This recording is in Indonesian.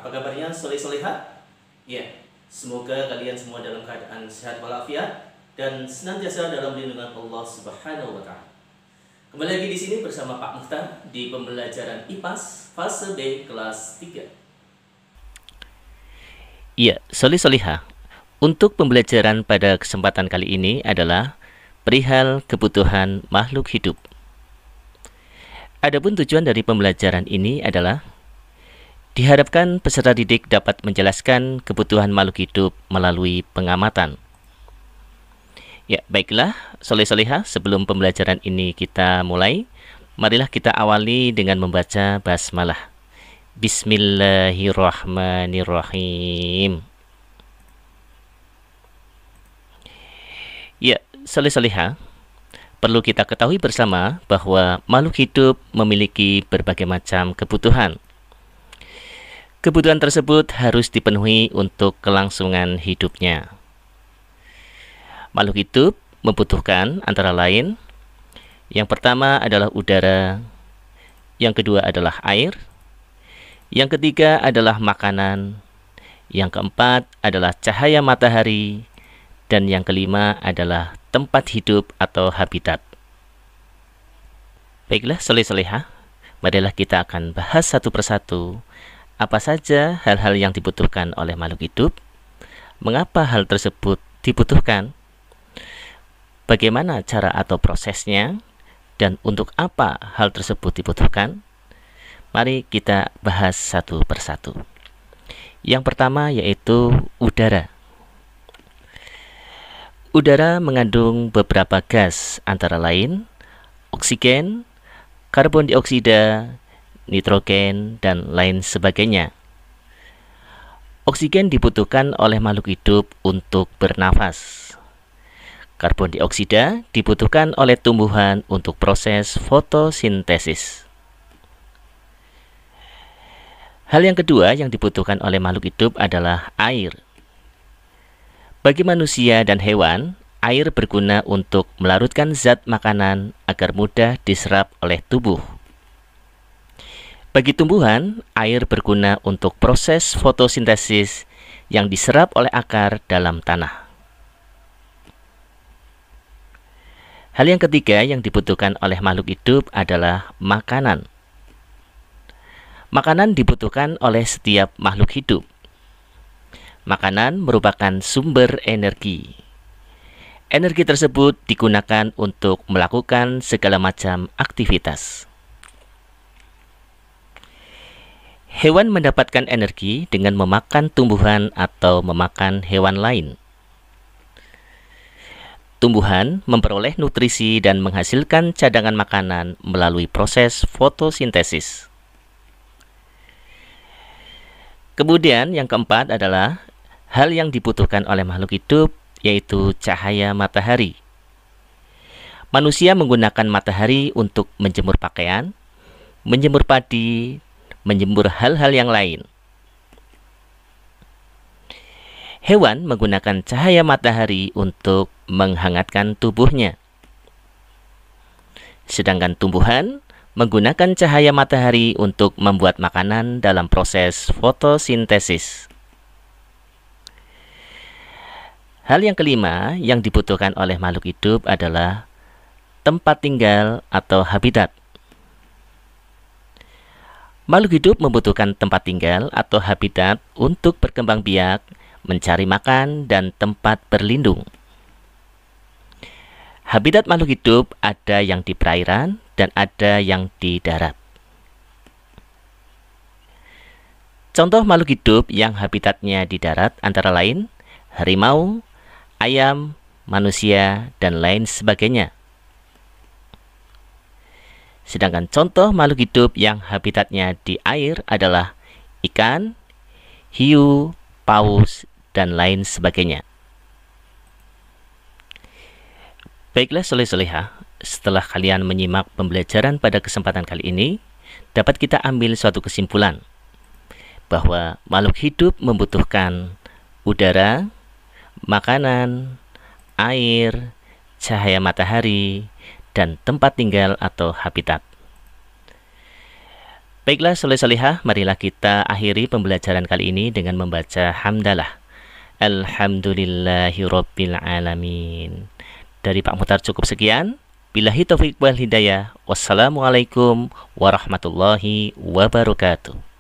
Apa kabarnya soleh-soleha? Ya, semoga kalian semua dalam keadaan sehat walafiat dan senantiasa dalam lindungan Allah Subhanahu wa taala. Kembali lagi di sini bersama Pak Mukhtar di pembelajaran IPAS fase B kelas 3. Iya, soleh-soleha. Untuk pembelajaran pada kesempatan kali ini adalah perihal kebutuhan makhluk hidup. Adapun tujuan dari pembelajaran ini adalah diharapkan peserta didik dapat menjelaskan kebutuhan makhluk hidup melalui pengamatan. Ya, baiklah, soleh-soleha, sebelum pembelajaran ini kita mulai, marilah kita awali dengan membaca basmalah. Bismillahirrahmanirrahim. Ya, soleh-soleha, perlu kita ketahui bersama bahwa makhluk hidup memiliki berbagai macam kebutuhan. Kebutuhan tersebut harus dipenuhi untuk kelangsungan hidupnya. Makhluk hidup membutuhkan antara lain, yang pertama adalah udara, yang kedua adalah air, yang ketiga adalah makanan, yang keempat adalah cahaya matahari, dan yang kelima adalah tempat hidup atau habitat. Baiklah, soleh-soleha, marilah kita akan bahas satu persatu apa saja hal-hal yang dibutuhkan oleh makhluk hidup, mengapa hal tersebut dibutuhkan, bagaimana cara atau prosesnya, dan untuk apa hal tersebut dibutuhkan. Mari kita bahas satu persatu. Yang pertama yaitu udara. Udara mengandung beberapa gas, antara lain oksigen, karbon dioksida, nitrogen, dan lain sebagainya. Oksigen dibutuhkan oleh makhluk hidup untuk bernafas. Karbon dioksida dibutuhkan oleh tumbuhan untuk proses fotosintesis. Hal yang kedua yang dibutuhkan oleh makhluk hidup adalah air. Bagi manusia dan hewan, air berguna untuk melarutkan zat makanan agar mudah diserap oleh tubuh. Bagi tumbuhan, air berguna untuk proses fotosintesis yang diserap oleh akar dalam tanah. Hal yang ketiga yang dibutuhkan oleh makhluk hidup adalah makanan. Makanan dibutuhkan oleh setiap makhluk hidup. Makanan merupakan sumber energi. Energi tersebut digunakan untuk melakukan segala macam aktivitas. Hewan mendapatkan energi dengan memakan tumbuhan atau memakan hewan lain. Tumbuhan memperoleh nutrisi dan menghasilkan cadangan makanan melalui proses fotosintesis. Kemudian yang keempat adalah hal yang dibutuhkan oleh makhluk hidup, yaitu cahaya matahari. Manusia menggunakan matahari untuk menjemur pakaian, menjemur padi, menjemur hal-hal yang lain. Hewan menggunakan cahaya matahari untuk menghangatkan tubuhnya. Sedangkan tumbuhan menggunakan cahaya matahari untuk membuat makanan dalam proses fotosintesis. Hal yang kelima yang dibutuhkan oleh makhluk hidup adalah tempat tinggal atau habitat. Makhluk hidup membutuhkan tempat tinggal atau habitat untuk berkembang biak, mencari makan, dan tempat berlindung. Habitat makhluk hidup ada yang di perairan dan ada yang di darat. Contoh makhluk hidup yang habitatnya di darat antara lain harimau, ayam, manusia, dan lain sebagainya. Sedangkan contoh makhluk hidup yang habitatnya di air adalah ikan, hiu, paus, dan lain sebagainya. Baiklah soleh-soleha, setelah kalian menyimak pembelajaran pada kesempatan kali ini, dapat kita ambil suatu kesimpulan bahwa makhluk hidup membutuhkan udara, makanan, air, cahaya matahari, dan tempat tinggal atau habitat. Baiklah soleh-solehah, marilah kita akhiri pembelajaran kali ini dengan membaca hamdalah. Alhamdulillahirabbil alamin. Dari Pak Muhtar cukup sekian. Billahi taufiq wal hidayah. Wassalamualaikum warahmatullahi wabarakatuh.